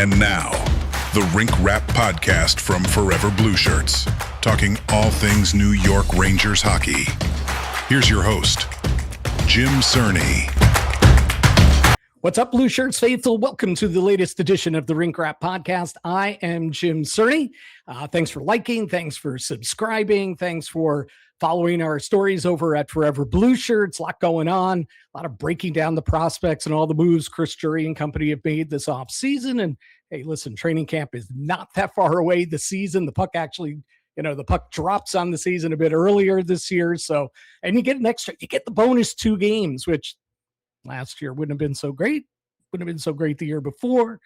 And now, the Rink Rap Podcast from Forever Blueshirts, talking all things New York Rangers hockey. Here's your host, Jim Cerny. What's up, Blueshirts faithful? Welcome to the latest edition of the Rink Rap Podcast. I am Jim Cerny. Thanks for liking. Thanks for subscribing. Thanks for following our stories over at Forever Blueshirts. A lot going on. A lot of breaking down the prospects and all the moves Chris Drury and company have made this offseason. And hey, listen, training camp is not that far away. The season, the puck actually, the puck drops on the season a bit earlier this year. So, and you get you get the bonus 2 games, which last year wouldn't have been so great. Wouldn't have been so great the year before.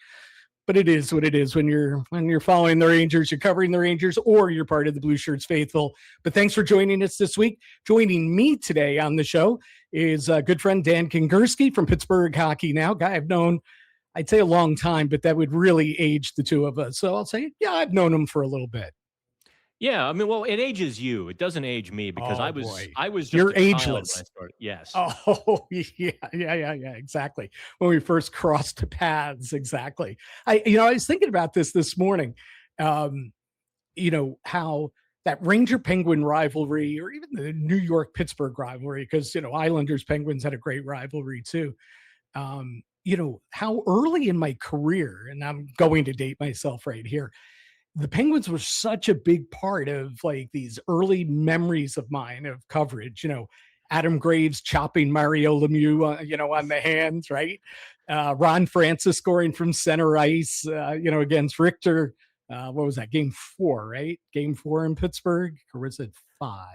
But it is what it is when you're following the Rangers, you're covering the Rangers, or you're part of the Blueshirts faithful. But thanks for joining us this week. Joining me today on the show is a good friend Dan Kingerski from Pittsburgh Hockey Now. Guy I've known, I'd say a long time, but that would really age the two of us. So I'll say, yeah, I've known him for a little bit. Yeah, I mean, well, it ages you. It doesn't age me because I was just You're a ageless. child when I started. Yes. Oh, yeah, exactly. When we first crossed paths, exactly. I was thinking about this morning, how that Ranger-Penguin rivalry, or even the New York-Pittsburgh rivalry, because, Islanders-Penguins had a great rivalry too. How early in my career, and I'm going to date myself right here, the Penguins were such a big part of like these early memories of mine of coverage, Adam Graves chopping Mario Lemieux, on the hands, right? Ron Francis scoring from center ice, against Richter. What was that? Game 4, right? Game 4 in Pittsburgh, or was it 5?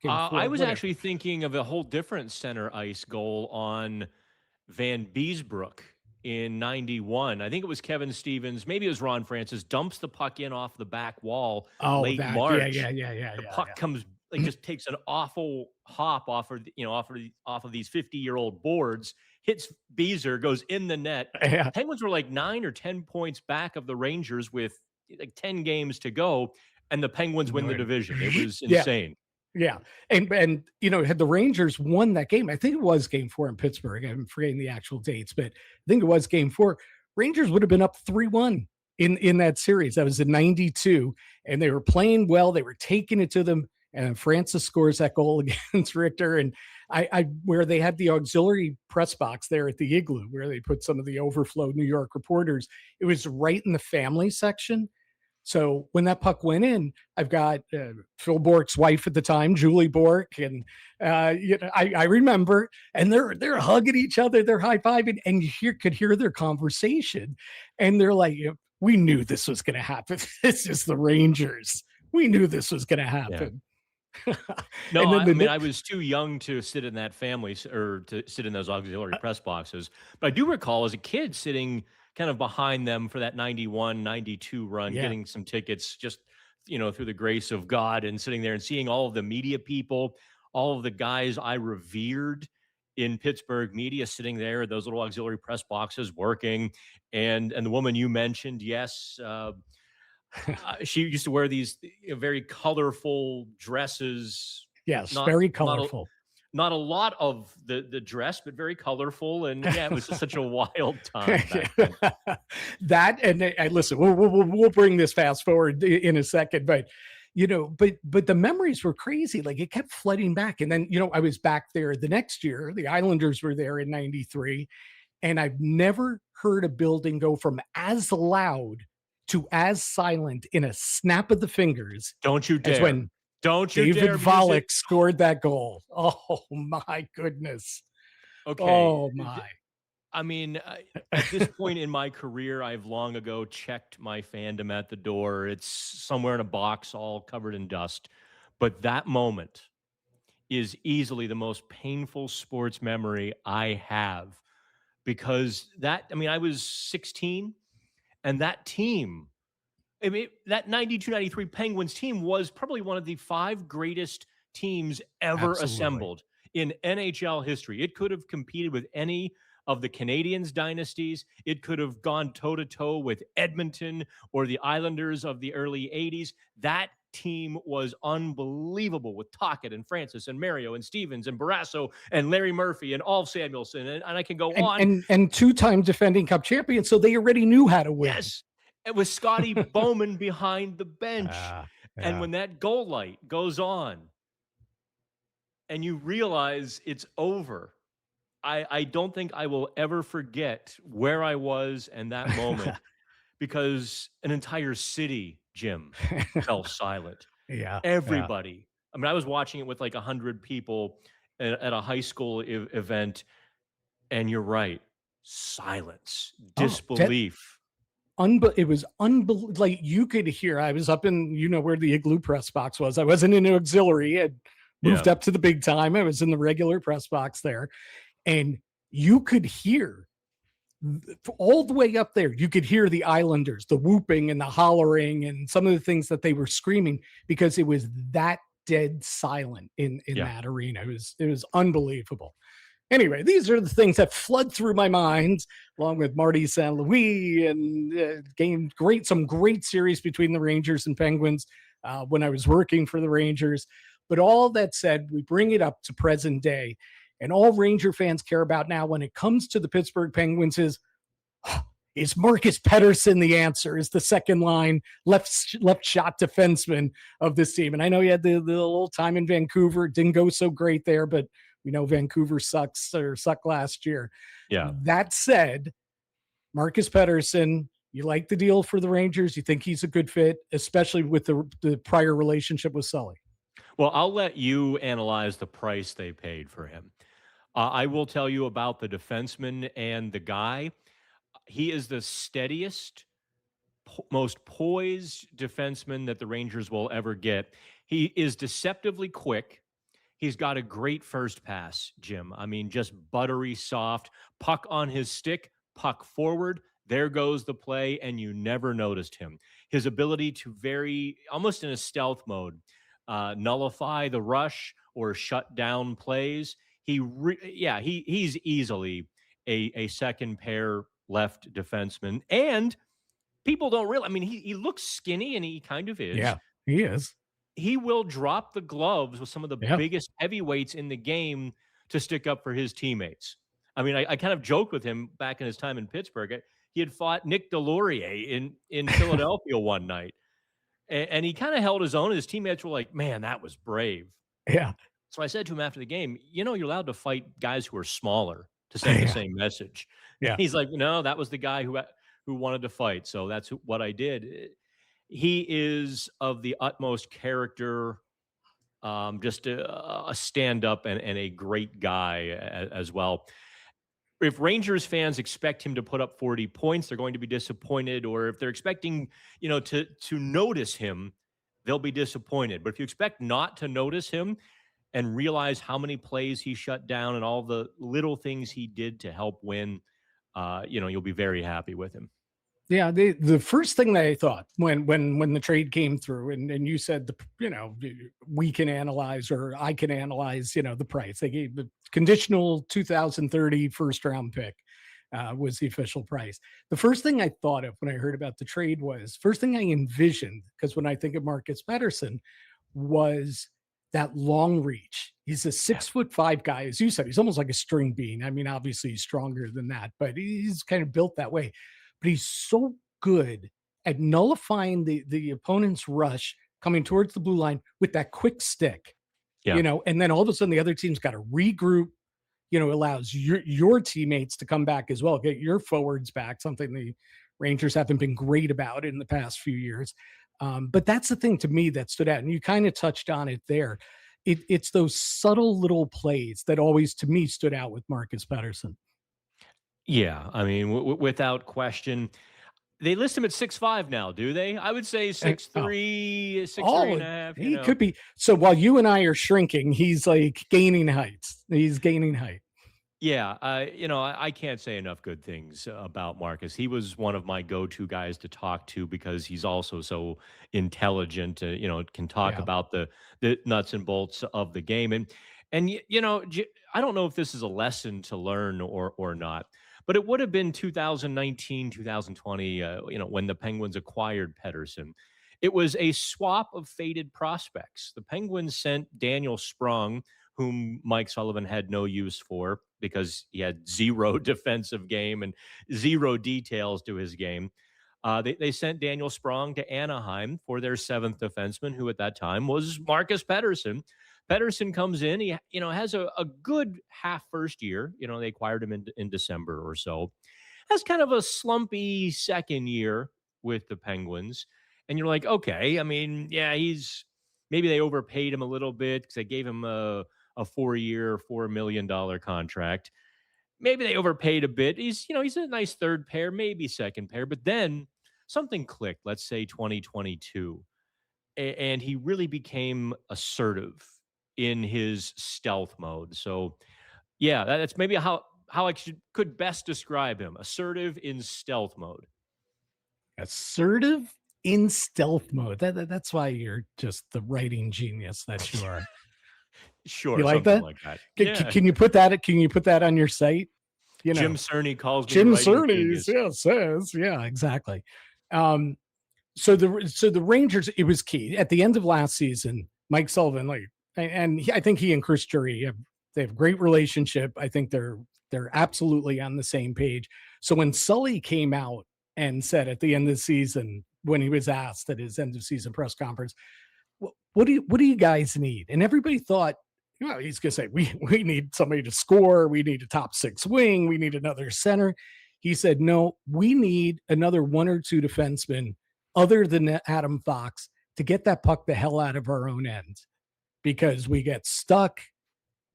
I was actually thinking of a whole different center ice goal on Van Beesbrook in 91. I think it was Kevin Stevens. Maybe it was Ron Francis. Dumps the puck in off the back wall late March. Yeah. The puck comes, just takes an awful hop off of these 50-year-old boards, hits Beezer, goes in the net. Yeah. Penguins were like 9 or 10 points back of the Rangers with like 10 games to go, and the Penguins win the division. It was insane. Yeah. And had the Rangers won that game, I think it was game 4 in Pittsburgh. I'm forgetting the actual dates, but I think it was game 4. Rangers would have been up 3-1 in that series. That was in 92. And they were playing well. They were taking it to them. And Francis scores that goal against Richter. And I where they had the auxiliary press box there at the Igloo, where they put some of the overflow New York reporters, it was right in the family section. So when that puck went in, I've got Phil Bourque's wife at the time, Julie Bourque, and I remember, and they're hugging each other, they're high-fiving, and you could hear their conversation, and they're like, "We knew this was going to happen. This is the Rangers. We knew this was going to happen." Yeah. No, I was too young to sit in that family or to sit in those auxiliary press boxes, but I do recall as a kid sitting kind of behind them for that 91, 92 run, getting some tickets just, through the grace of God, and sitting there and seeing all of the media people, all of the guys I revered in Pittsburgh media sitting there, those little auxiliary press boxes working. And the woman you mentioned, yes, she used to wear these very colorful dresses. Yes, very colorful. Not a lot of the dress, but very colorful. And yeah, it was just such a wild time back then. That, and listen, we'll bring this fast forward in a second, but the memories were crazy. Like it kept flooding back. And then, I was back there the next year. The Islanders were there in 93. And I've never heard a building go from as loud to as silent in a snap of the fingers. Don't you dare. As when David Vlahovic scored that goal. Oh my goodness. Okay. Oh my. I mean, at this point in my career, I've long ago checked my fandom at the door. It's somewhere in a box, all covered in dust. But that moment is easily the most painful sports memory I have, because I was 16, and that team, that 92-93 Penguins team was probably one of the 5 greatest teams ever assembled in NHL history. It could have competed with any of the Canadiens dynasties. It could have gone toe-to-toe with Edmonton or the Islanders of the early 80s. That team was unbelievable with Tocchet and Francis and Mario and Stevens and Barrasso and Larry Murphy and Alf Samuelson. And I can go on. And two-time defending Cup champion. So they already knew how to win. Yes. It was Scotty Bowman behind the bench. Yeah. And when that goal light goes on and you realize it's over, I don't think I will ever forget where I was and that moment because an entire city, Jim, fell silent. Yeah. Everybody. I mean, I was watching it with like 100 people at a high school event, and you're right. Silence, disbelief. It was unbelievable. Like you could hear, I was up in, where the Igloo press box was. I wasn't in the auxiliary. I moved up to the big time. I was in the regular press box there. And you could hear all the way up there. You could hear the Islanders, the whooping and the hollering and some of the things that they were screaming because it was that dead silent in that arena. It was unbelievable. Anyway, these are the things that flood through my mind, along with Marty St. Louis, and some great series between the Rangers and Penguins when I was working for the Rangers. But all that said, we bring it up to present day, and all Ranger fans care about now when it comes to the Pittsburgh Penguins is Marcus Pettersson the answer? Is the second line left shot defenseman of this team? And I know you had the little time in Vancouver. It didn't go so great there, but we know Vancouver sucked last year. Yeah. That said, Marcus Pettersson, you like the deal for the Rangers? You think he's a good fit, especially with the prior relationship with Sully? Well, I'll let you analyze the price they paid for him. I will tell you about the defenseman and the guy. He is the steadiest, most poised defenseman that the Rangers will ever get. He is deceptively quick. He's got a great first pass, Jim. I mean, just buttery soft, puck on his stick, puck forward. There goes the play, and you never noticed him. His ability to almost in a stealth mode, nullify the rush or shut down plays. He's easily a second pair left defenseman. And people don't realize, I mean, he looks skinny, and he kind of is. Yeah, he is. He will drop the gloves with some of the biggest heavyweights in the game to stick up for his teammates. I mean, I kind of joked with him back in his time in Pittsburgh. He had fought Nick Delorier in Philadelphia one night, and he kind of held his own. And his teammates were like, "Man, that was brave." Yeah. So I said to him after the game, "You're allowed to fight guys who are smaller to send the same message." Yeah. He's like, "No, that was the guy who wanted to fight, so that's what I did." He is of the utmost character, just a stand-up and a great guy as well. If Rangers fans expect him to put up 40 points, they're going to be disappointed. Or if they're expecting, to notice him, they'll be disappointed. But if you expect not to notice him and realize how many plays he shut down and all the little things he did to help win, you'll be very happy with him. Yeah, the first thing that I thought when the trade came through, and you said we can analyze, or I can analyze, the price. They gave the conditional 2030 first round pick was the official price. The first thing I thought of when I heard about the trade was, first thing I envisioned, because when I think of Marcus Pettersson, was that long reach. He's a 6'5" guy, as you said. He's almost like a string bean. I mean, obviously he's stronger than that, but he's kind of built that way. But he's so good at nullifying the opponent's rush coming towards the blue line with that quick stick, and then all of a sudden the other team's got to regroup, allows your teammates to come back as well, get your forwards back, something the Rangers haven't been great about in the past few years. But that's the thing to me that stood out. And you kind of touched on it there. It's those subtle little plays that always, to me, stood out with Marcus Pettersson. Yeah, I mean, without question. They list him at 6'5" now, do they? I would say 6'3", 6'3" and a half. He could be. So while you and I are shrinking, he's like gaining height. He's gaining height. Yeah, I can't say enough good things about Marcus. He was one of my go-to guys to talk to because he's also so intelligent. Can talk about the nuts and bolts of the game. And I don't know if this is a lesson to learn or not. But it would have been 2019, 2020, when the Penguins acquired Pettersson. It was a swap of faded prospects. The Penguins sent Daniel Sprong, whom Mike Sullivan had no use for because he had zero defensive game and zero details to his game. They sent Daniel Sprong to Anaheim for their seventh defenseman, who at that time was Marcus Pettersson. Pettersson comes in, he has a good half first year. They acquired him in December or so. Has kind of a slumpy second year with the Penguins. And you're like, okay, I mean, yeah, maybe they overpaid him a little bit because they gave him a 4-year, $4 million contract. Maybe they overpaid a bit. He's a nice third pair, maybe second pair, but then something clicked, let's say 2022, and he really became assertive in his stealth mode. So yeah, that's maybe how I could best describe him. Assertive in stealth mode. Assertive in stealth mode. That's why you're just the writing genius that you are. Sure. You like that? Can you put that? Can you put that on your site? Jim Cerny calls me Jim Cerny says, yeah, exactly. So the Rangers, it was key at the end of last season. Mike Sullivan, I think he and Chris Drury they have a great relationship. I think they're absolutely on the same page. So when Sully came out and said at the end of the season, when he was asked at his end of season press conference, what do you guys need? And everybody thought, he's going to say, we need somebody to score. We need a top six wing. We need another center. He said, no, we need another one or two defensemen other than Adam Fox to get that puck the hell out of our own end, because we get stuck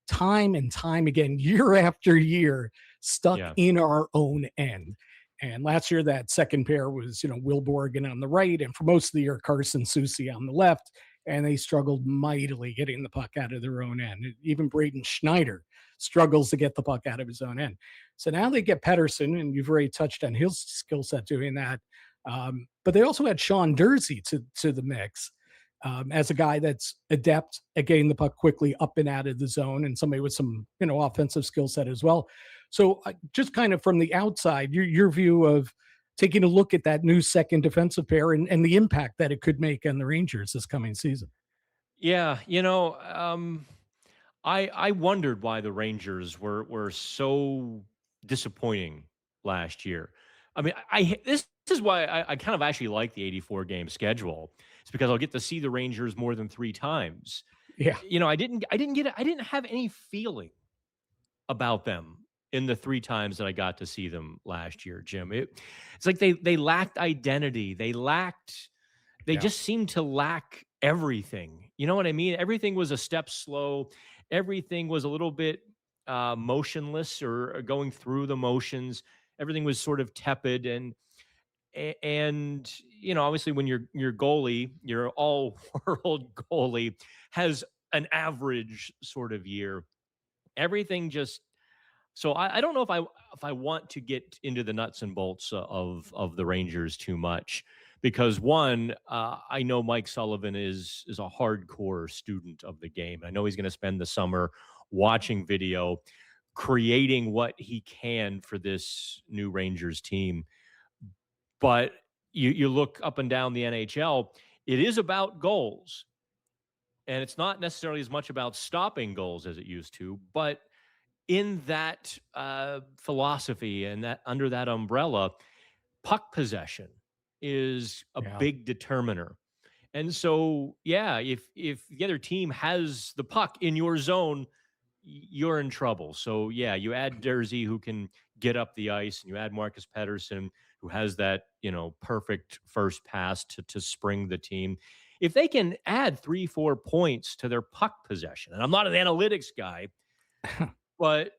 time and time again, year after year, stuck in our own end. And last year, that second pair was, Will Borgen on the right, and for most of the year, Carson Soucy on the left. And they struggled mightily getting the puck out of their own end. Even Braden Schneider struggles to get the puck out of his own end. So now they get Peterson, and you've already touched on his skill set doing that. But they also had Sean Durzi to the mix as a guy that's adept at getting the puck quickly up and out of the zone, and somebody with some, offensive skill set as well. So just kind of from the outside, your view of taking a look at that new second defensive pair and the impact that it could make on the Rangers this coming season. Yeah, I wondered why the Rangers were so disappointing last year. I mean, this is why I kind of actually like the 84 game schedule. It's because I'll get to see the Rangers more than 3 times. Yeah, I didn't have any feeling about them in the 3 times that I got to see them last year, Jim. It's like they lacked identity. They just seemed to lack everything. You know what I mean? Everything was a step slow. Everything was a little bit motionless or going through the motions. Everything was sort of tepid. And obviously when your goalie, your all-world goalie, has an average sort of year, everything just. So I don't know if I want to get into the nuts and bolts of the Rangers too much, because one, I know Mike Sullivan is a hardcore student of the game. I know he's going to spend the summer watching video, creating what he can for this new Rangers team. But you look up and down the NHL, it is about goals, and it's not necessarily as much about stopping goals as it used to, but in that philosophy and that under that umbrella, puck possession is a big determiner. And so, if the other team has the puck in your zone, you're in trouble. So you add Durzi, who can get up the ice, and you add Marcus Pettersson, who has that, perfect first pass to spring the team. If they can add 3-4 points to their puck possession, and I'm not an analytics guy, but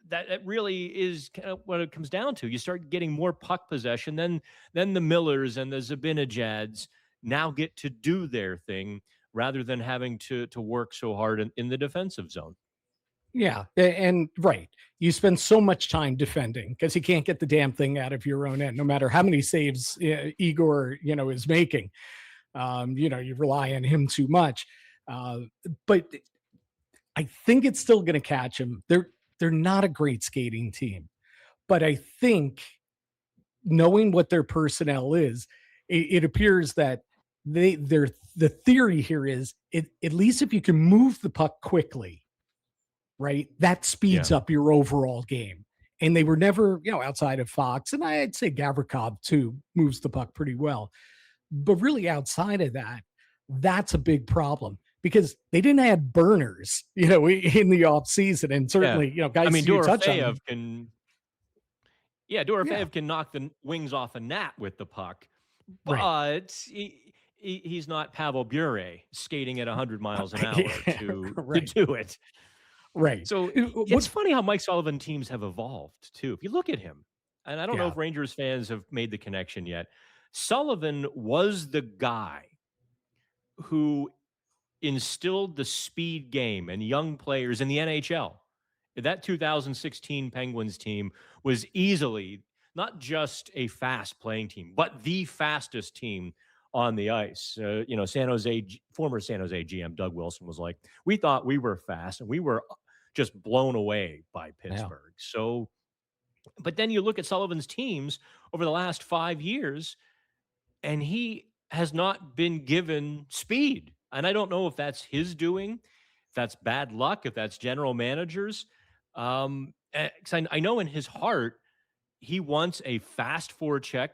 that really is kind of what it comes down to. You start getting more puck possession, then the Millers and the Zibanejad's now get to do their thing rather than having to work so hard in the defensive zone. Yeah, and right. You spend so much time defending because you can't get the damn thing out of your own end, no matter how many saves Igor, is making. You rely on him too much. But I think it's still going to catch him. They're not a great skating team, but I think knowing what their personnel is, it appears that the theory here is at least if you can move the puck quickly, right, that speeds up your overall game. And they were never, outside of Fox, and I'd say Gavrikov too moves the puck pretty well. But really outside of that, that's a big problem because they didn't add burners, in the off season. And certainly, guys, I mean, you touch on Dorofeyev can knock the wings off a gnat with the puck, but he's not Pavel Bure skating at 100 miles an hour to do it. Right. So it's funny how Mike Sullivan teams have evolved too. If you look at him, and I don't know if Rangers fans have made the connection yet, Sullivan was the guy who instilled the speed game and young players in the NHL. That 2016 Penguins team was easily not just a fast playing team, but the fastest team on the ice. Former San Jose GM Doug Wilson was like, we thought we were fast and we were just blown away by Pittsburgh. Yeah. So, but then you look at Sullivan's teams over the last 5 years, and he has not been given speed. And I don't know if that's his doing, if that's bad luck, if that's general managers. I know in his heart, he wants a fast forecheck,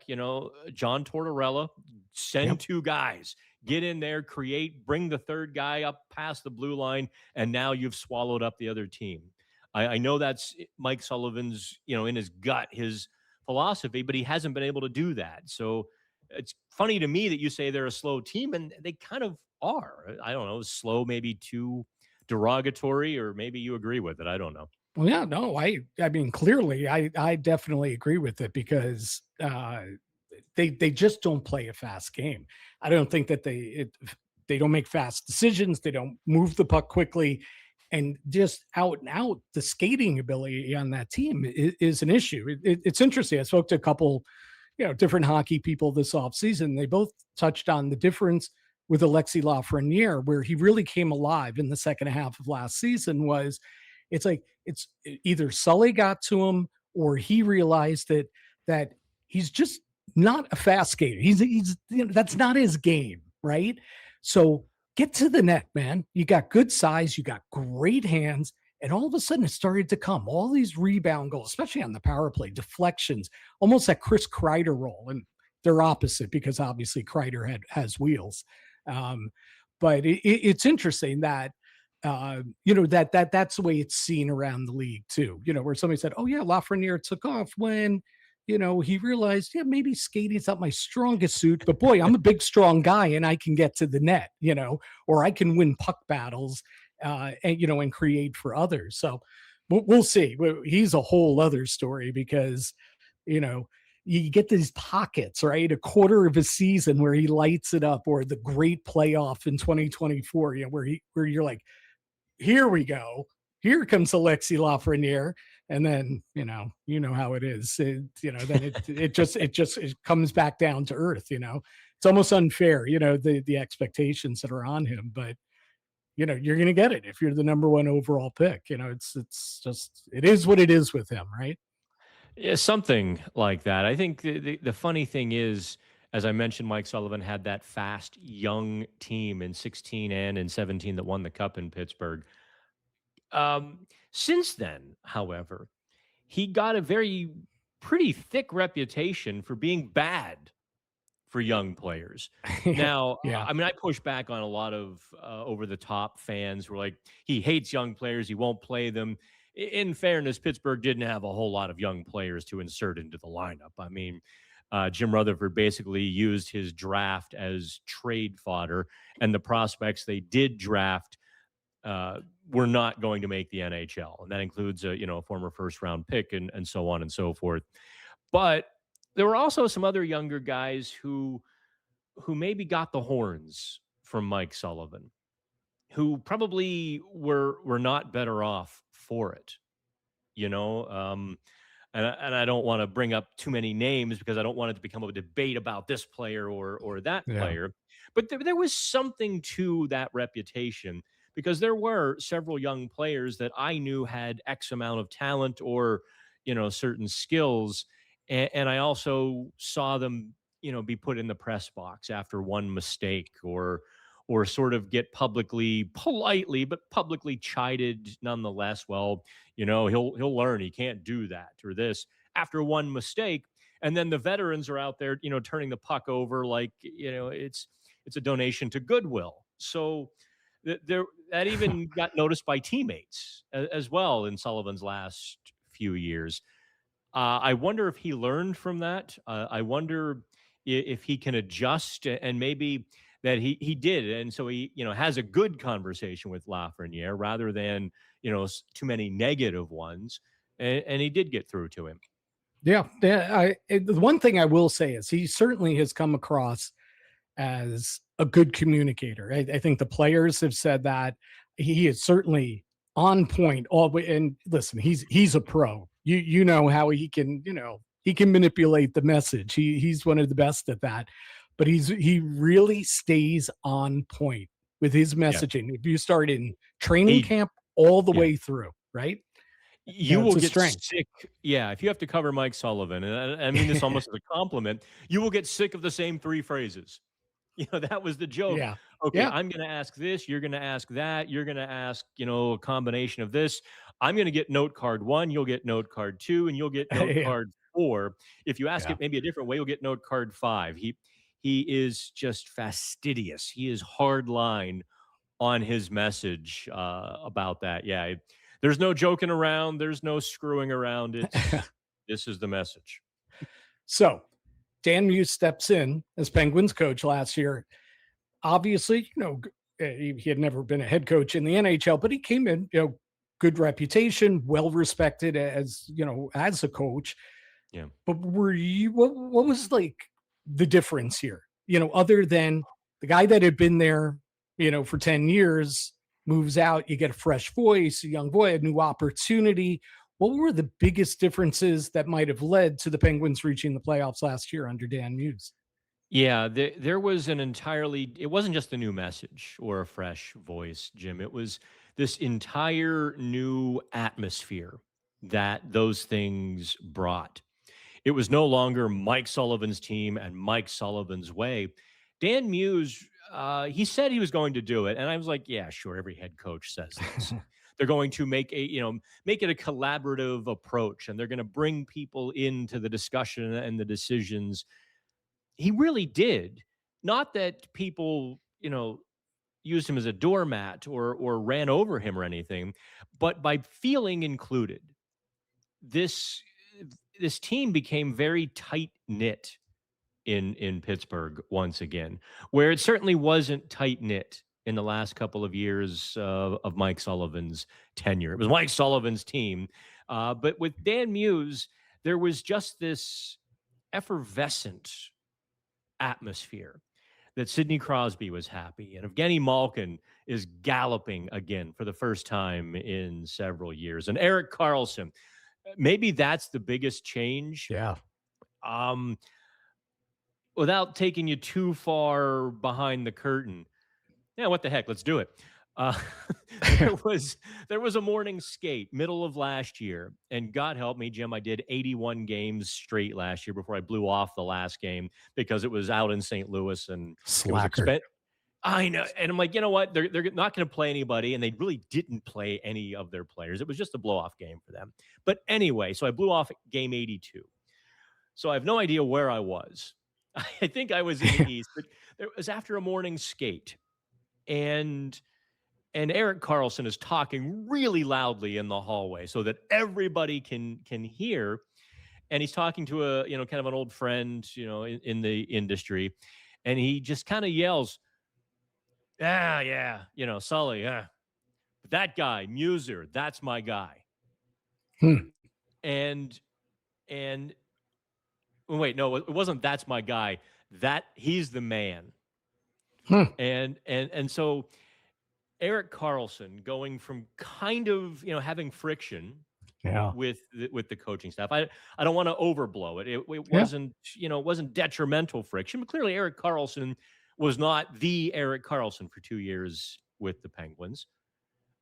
John Tortorella, send two guys, get in there, create, bring the third guy up past the blue line, and now you've swallowed up the other team. I know that's Mike Sullivan's, in his gut, his philosophy, but he hasn't been able to do that. So it's funny to me that you say they're a slow team, and they kind of are. I don't know, slow, maybe too derogatory, or maybe you agree with it. I don't know. Well, yeah, no, I mean, clearly, I definitely agree with it because they just don't play a fast game. I don't think that they don't make fast decisions. They don't move the puck quickly, and just out and out, the skating ability on that team is an issue. It's interesting. I spoke to a couple, different hockey people this offseason. They both touched on the difference with Alexis Lafreniere, where he really came alive in the second half of last season. It's like it's either Sully got to him or he realized that he's just not a fast skater. He's that's not his game, right? So get to the net, man. You got good size, you got great hands, and all of a sudden it started to come. All these rebound goals, especially on the power play, deflections, almost that Chris Kreider role, and they're opposite because obviously Kreider has wheels. But it's interesting that. That's the way it's seen around the league too, where somebody said, oh yeah, Lafreniere took off when, he realized, maybe skating's not my strongest suit, but boy, I'm a big, strong guy and I can get to the net, or I can win puck battles, and create for others. So we'll see. He's a whole other story because, you get these pockets, right? A quarter of a season where he lights it up, or the great playoff in 2024, where you're like, here we go. Here comes Alexis Lafreniere. And then, you know how it is. Then it just comes back down to earth, It's almost unfair, the expectations that are on him, but you're going to get it if you're the number one overall pick. It's just, it is what it is with him, right? Yeah, something like that. I think the funny thing is, as I mentioned, Mike Sullivan had that fast, young team in 16 and in 17 that won the Cup in Pittsburgh. Since then, however, he got a pretty thick reputation for being bad for young players. Now, I mean, I push back on a lot of over-the-top fans who are like, he hates young players, he won't play them. In fairness, Pittsburgh didn't have a whole lot of young players to insert into the lineup. I mean, Jim Rutherford basically used his draft as trade fodder, and the prospects they did draft were not going to make the NHL. And that includes a former first-round pick and so on and so forth. But there were also some other younger guys who maybe got the horns from Mike Sullivan, who probably were not better off for it, and I don't want to bring up too many names because I don't want it to become a debate about this player or that player. But there was something to that reputation, because there were several young players that I knew had X amount of talent or, certain skills. And I also saw them, be put in the press box after one mistake, or sort of get politely but publicly chided nonetheless. Well, he'll learn he can't do that or this after one mistake. And then the veterans are out there, turning the puck over like, it's a donation to Goodwill. So that even got noticed by teammates as well in Sullivan's last few years. I wonder if he learned from that. I wonder if he can adjust, and maybe that he did. And so he, has a good conversation with Lafreniere rather than, too many negative ones. And he did get through to him. Yeah. The one thing I will say is he certainly has come across as a good communicator. I think the players have said that. He is certainly on point all the way. And listen, he's a pro. You know how he can, he can manipulate the message. He's one of the best at that. But he really stays on point with his messaging. If you start in training camp all the way through, right? You will get sick. Yeah, if you have to cover Mike Sullivan, and I mean this almost as a compliment, you will get sick of the same three phrases. That was the joke. Yeah. Okay, yeah. I'm going to ask this. You're going to ask that. You're going to ask, a combination of this. I'm going to get note card 1. You'll get note card 2, and you'll get note card 4. If you ask it maybe a different way, you'll get note card 5. He is just fastidious. He is hard line on his message about that. Yeah, there's no joking around. There's no screwing around. This is the message. So Dan Muse steps in as Penguins coach last year. Obviously, he had never been a head coach in the NHL, but he came in, good reputation, well respected as a coach. Yeah. But were you? What was like the difference here? Other than the guy that had been there, for 10 years moves out, you get a fresh voice, a young boy, a new opportunity. What were the biggest differences that might have led to the Penguins reaching the playoffs last year under Dan Muse? Yeah, there was it wasn't just a new message or a fresh voice, Jim. It was this entire new atmosphere that those things brought. It was no longer Mike Sullivan's team and Mike Sullivan's way. Dan Muse, he said he was going to do it. And I was like, yeah, sure. Every head coach says this. They're going to make it a collaborative approach, and they're going to bring people into the discussion and the decisions. He really did. Not that people, used him as a doormat or ran over him or anything, but by feeling included, this team became very tight-knit in Pittsburgh once again, where it certainly wasn't tight-knit in the last couple of years of Mike Sullivan's tenure. It was Mike Sullivan's team. But with Dan Muse, there was just this effervescent atmosphere that Sidney Crosby was happy, and Evgeny Malkin is galloping again for the first time in several years. And Erik Karlsson, maybe that's the biggest change. Yeah. Without taking you too far behind the curtain, yeah, what the heck? Let's do it. There was a morning skate middle of last year, and God help me, Jim, I did 81 games straight last year before I blew off the last game because it was out in St. Louis and Slacker. I know, and I'm like, you know what? They're not going to play anybody, and they really didn't play any of their players. It was just a blow off game for them. But anyway, so I blew off game 82. So I have no idea where I was. I think I was in the East, but it was after a morning skate. And Erik Karlsson is talking really loudly in the hallway so that everybody can hear. And he's talking to a, kind of an old friend, in the industry. And he just kind of yells, yeah, Sully, yeah. That guy, Muser, that's my guy. And wait, no, it wasn't that's my guy. That he's the man. And so Erik Karlsson going from kind of, having friction with the coaching staff. I don't want to overblow it. It wasn't, it wasn't detrimental friction, but clearly Erik Karlsson was not the Erik Karlsson for 2 years with the Penguins.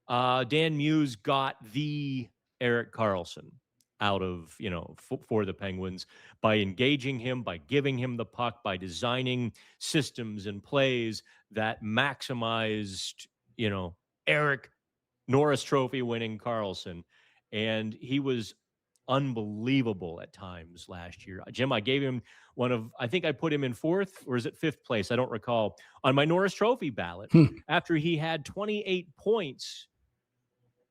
Dan Muse got the Erik Karlsson. out of, for the Penguins by engaging him, by giving him the puck, by designing systems and plays that maximized, Eric Norris Trophy winning Karlsson. And he was unbelievable at times last year. Jim, I gave him I think I put him in 4th, or is it 5th place? I don't recall, on my Norris Trophy ballot after he had 28 points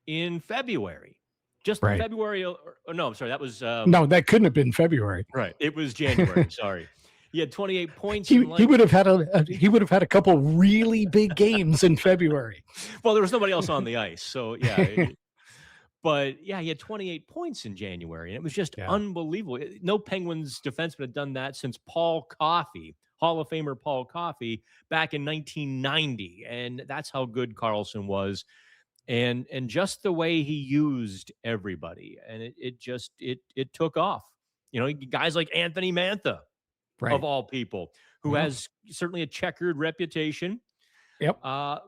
in February. Just in February. No, I'm sorry. That was no, that couldn't have been February. Right. It was January. Sorry. He had 28 points. He would have had a couple really big games in February. Well, there was nobody else on the ice, so yeah. But yeah, he had 28 points in January, and it was just unbelievable. No Penguins defenseman had done that since Paul Coffey, Hall of Famer Paul Coffey, back in 1990, and that's how good Karlsson was. And just the way he used everybody, and it took off. Guys like Anthony Mantha, of all people, who has certainly a checkered reputation. Yep.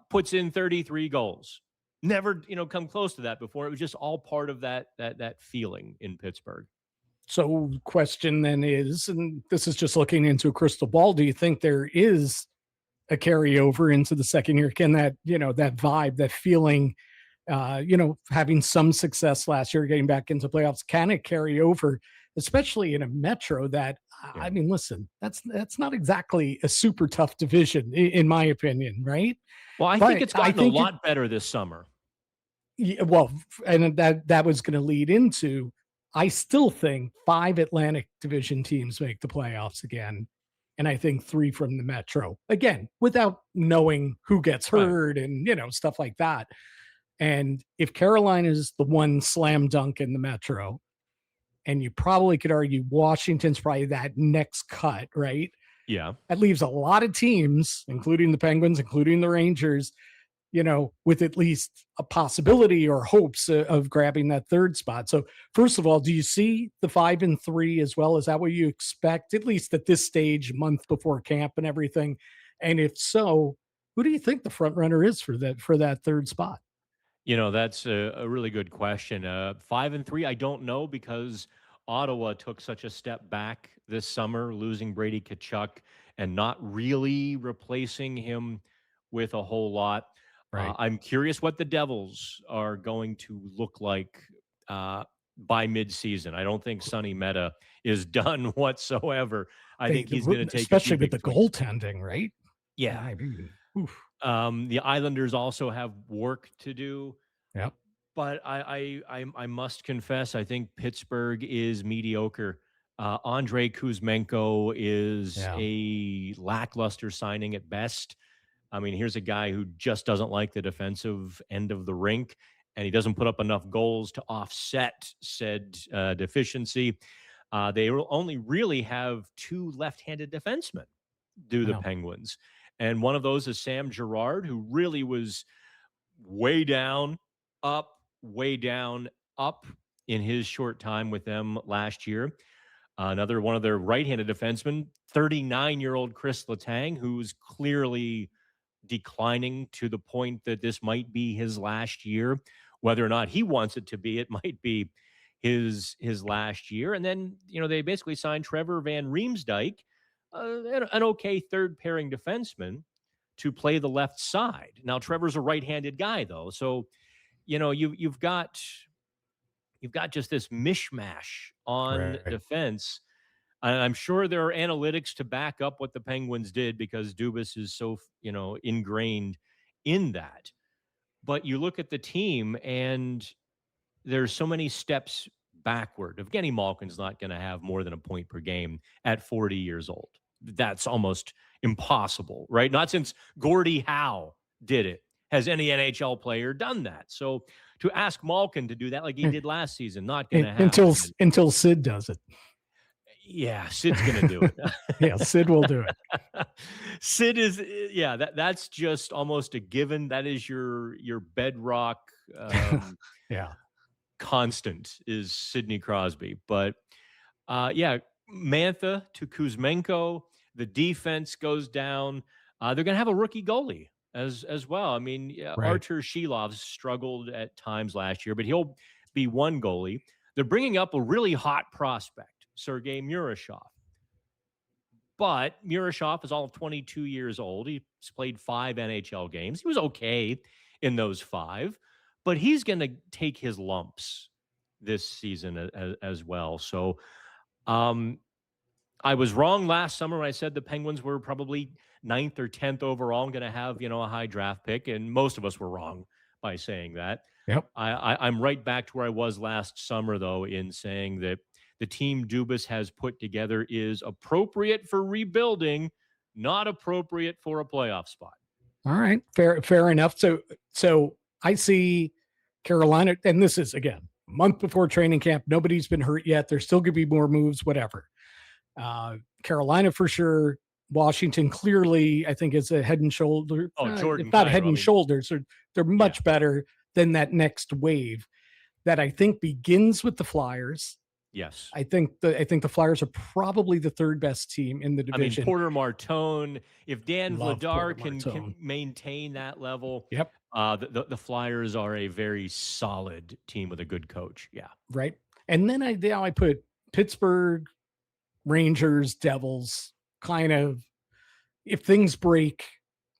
Puts in 33 goals. Never, come close to that before. It was just all part of that feeling in Pittsburgh. So question then is, and this is just looking into a crystal ball, do you think there is a carryover into the second year? Can that, that vibe, that feeling, having some success last year, getting back into playoffs, can it carry over, especially in a Metro that, I mean, listen, that's not exactly a super tough division in my opinion, right? Well, I think it's gotten a lot better this summer. Yeah, well, and that was going to lead into, I still think 5 Atlantic Division teams make the playoffs again. And I think 3 from the Metro, again, without knowing who gets hurt and, stuff like that. And if Carolina is the one slam dunk in the Metro, and you probably could argue Washington's probably that next cut, right? Yeah. That leaves a lot of teams, including the Penguins, including the Rangers, with at least a possibility or hopes of grabbing that 3rd spot. So first of all, do you see the 5 and 3 as well? Is that what you expect, at least at this stage, month before camp and everything? And if so, who do you think the front runner is for that 3rd spot? That's a really good question. 5 and 3, I don't know, because Ottawa took such a step back this summer, losing Brady Tkachuk and not really replacing him with a whole lot. Right. I'm curious what the Devils are going to look like by midseason. I don't think Sonny Meta is done whatsoever. I think he's going to take, especially with the goaltending, right? Yeah. I mean, the Islanders also have work to do. Yep. But I must confess, I think Pittsburgh is mediocre. Andrei Kuzmenko is a lackluster signing at best. I mean, here's a guy who just doesn't like the defensive end of the rink, and he doesn't put up enough goals to offset said deficiency. They only really have 2 left-handed defensemen, the Penguins. And one of those is Sam Girard, who really was way down, up in his short time with them last year. Another one of their right-handed defensemen, 39-year-old Chris Letang, who's clearly declining to the point that this might be his last year. Whether or not he wants it to be, it might be his last year. And then, they basically signed Trevor Van Riemsdyk, an okay 3rd pairing defenseman, to play the left side. Now, Trevor's a right-handed guy, though. So, you've got just this mishmash on defense. And I'm sure there are analytics to back up what the Penguins did, because Dubas is so, ingrained in that. But you look at the team and there's so many steps backward. Evgeny Malkin's not going to have more than a point per game at 40 years old. That's almost impossible, right? Not since Gordie Howe did it has any NHL player done that. So to ask Malkin to do that like he did last season, not going to happen. Until Sid does it. Yeah, Sid's going to do it. Yeah, Sid will do it. Sid is, that's just almost a given. That is your bedrock constant is Sidney Crosby. But, Mantha to Kuzmenko, the defense goes down. They're going to have a rookie goalie as well. I mean, Artur Shilov's struggled at times last year, but he'll be one goalie. They're bringing up a really hot prospect, Sergei Murashov. But Murashov is all of 22 years old. He's played 5 NHL games. He was okay in those 5, but he's going to take his lumps this season as well. So I was wrong last summer when I said the Penguins were probably 9th or 10th overall, going to have, a high draft pick. And most of us were wrong by saying that. Yep. I'm right back to where I was last summer, though, in saying that the team Dubas has put together is appropriate for rebuilding, not appropriate for a playoff spot. All right. Fair enough. So I see Carolina, and this is, again, a month before training camp. Nobody's been hurt yet. There's still going to be more moves, whatever. Carolina for sure. Washington clearly, I think, is a head and shoulder. Jordan, if not head and shoulders, they're much better than that next wave that I think begins with the Flyers. Yes. I think the Flyers are probably the 3rd best team in the division. I mean, Porter Martone, if Dan Vladar can maintain that level, yep. The Flyers are a very solid team with a good coach. Yeah. Right. And then I put Pittsburgh, Rangers, Devils, kind of, if things break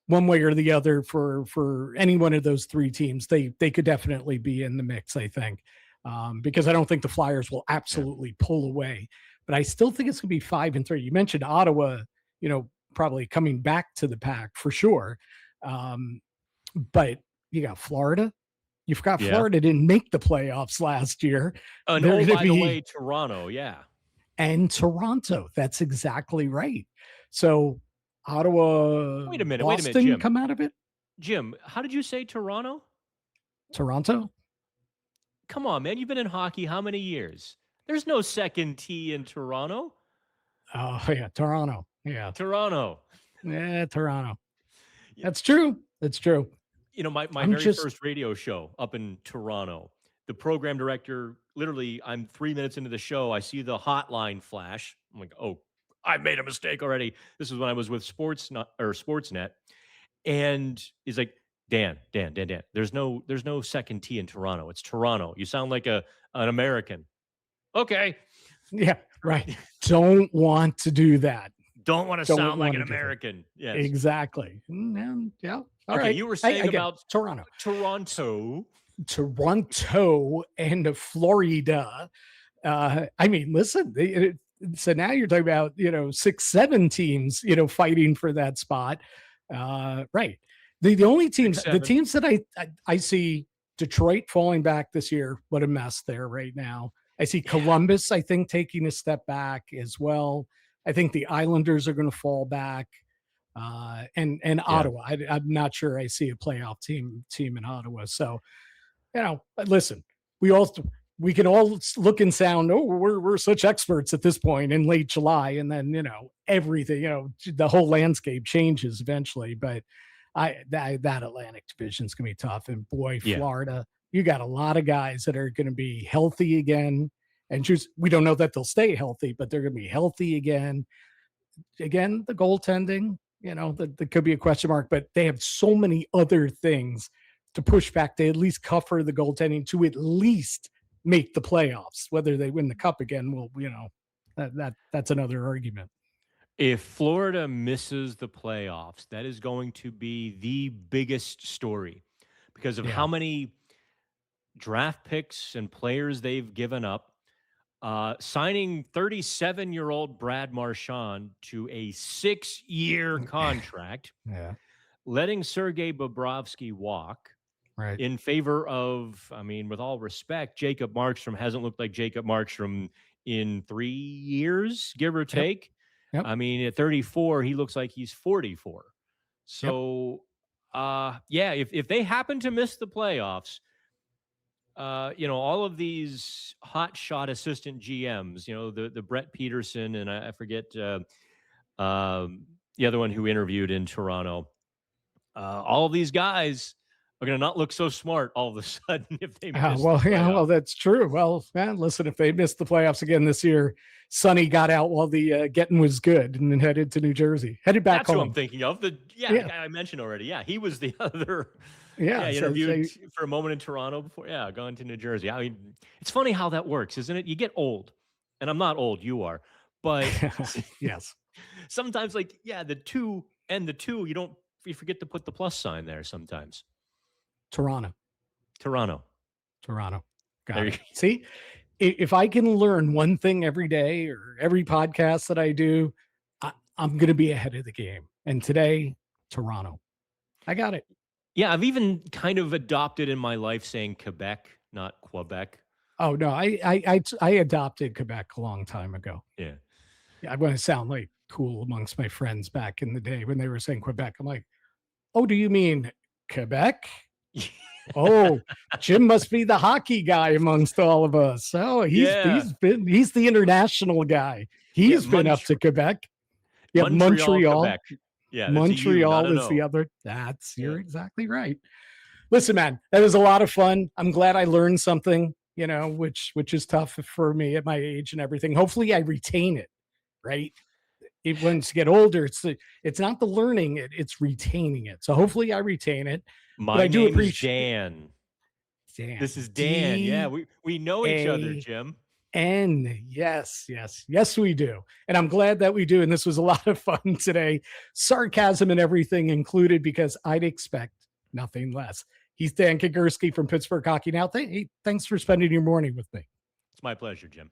one way or the other for any one of those 3 teams, they could definitely be in the mix, I think. Because I don't think the Flyers will absolutely pull away, but I still think it's going to be 5 and 3. You mentioned Ottawa, probably coming back to the pack for sure. But you got Florida. You forgot Florida didn't make the playoffs last year. By the way, Toronto, and Toronto. That's exactly right. So Ottawa, wait a minute, Jim. Come out of it. Jim, how did you say Toronto? Toronto. Come on, man. You've been in hockey how many years? There's no second T in Toronto. Oh, yeah. Toronto. Yeah. Toronto. Yeah, Toronto. That's true. That's true. My very first radio show up in Toronto, the program director, literally, I'm 3 minutes into the show. I see the hotline flash. I'm like, oh, I made a mistake already. This is when I was with Sportsnet. And he's like, Dan, there's no second T in Toronto. It's Toronto. You sound like an American. Okay. Yeah, right. Don't want to do that. Don't want to sound like an American. Yes. Exactly. Yeah. All right. You were saying about Toronto. Toronto and Florida. I mean, listen, so now you're talking about, 6-7 teams, fighting for that spot. Right. The only teams, the teams that I see Detroit falling back this year. What a mess there right now. I see Columbus, I think, taking a step back as well. I think the Islanders are going to fall back. And Ottawa, I'm not sure I see a playoff team in Ottawa. So, listen, we can all look and sound, we're such experts at this point in late July. And then, everything, the whole landscape changes eventually. But that Atlantic division is going to be tough. And boy, Florida, you got a lot of guys that are going to be healthy again. And we don't know that they'll stay healthy, but they're going to be healthy again. Again, the goaltending, that could be a question mark, but they have so many other things to push back to at least cover the goaltending to at least make the playoffs. Whether they win the cup again, that's another argument. If Florida misses the playoffs, that is going to be the biggest story because of how many draft picks and players they've given up. Signing 37-year-old Brad Marchand to a 6-year contract, letting Sergei Bobrovsky walk in favor of, with all respect, Jacob Markstrom hasn't looked like Jacob Markstrom in 3 years, give or take. Yep. At 34, he looks like he's 44. So, if they happen to miss the playoffs, all of these hot shot assistant GMs, the Brett Peterson and I forget the other one who interviewed in Toronto. All of these guys are going to not look so smart all of a sudden if they miss the playoffs. That's true. Well, man, listen, if they miss the playoffs again this year, Sonny got out while the getting was good and then headed to New Jersey, headed back home. That's what I'm thinking of. The guy I mentioned already. Yeah, he was the other Yeah. You interviewed for a moment in Toronto before. Yeah, gone to New Jersey. I mean, it's funny how that works, isn't it? You get old, and I'm not old. You are, but yes. Sometimes, like, the two, you forget to put the plus sign there. Sometimes. Toronto. Got it. See, if I can learn one thing every day or every podcast that I do, I'm going to be ahead of the game. And today, Toronto. I got it. Yeah, I've even kind of adopted in my life saying Quebec, not Quebec. Oh no, I adopted Quebec a long time ago. Yeah, I want to sound like cool amongst my friends back in the day when they were saying Quebec. I'm like, oh, do you mean Quebec? Oh, Jim must be the hockey guy amongst all of us. Oh, he's the international guy. He's been up to Quebec. Yeah, Montreal. Quebec. Yeah, Montreal is the other. You're exactly right. Listen, man, that was a lot of fun. I'm glad I learned something, which is tough for me at my age and everything. Hopefully I retain it, right? Once you get older, it's not the learning, it's retaining it. So hopefully I retain it. I do appreciate Dan. This is Dan. Yeah, we know each other, Jim. Yes, we do. And I'm glad that we do. And this was a lot of fun today. Sarcasm and everything included, because I'd expect nothing less. He's Dan Kingerski from Pittsburgh Hockey Now. Thanks for spending your morning with me. It's my pleasure, Jim.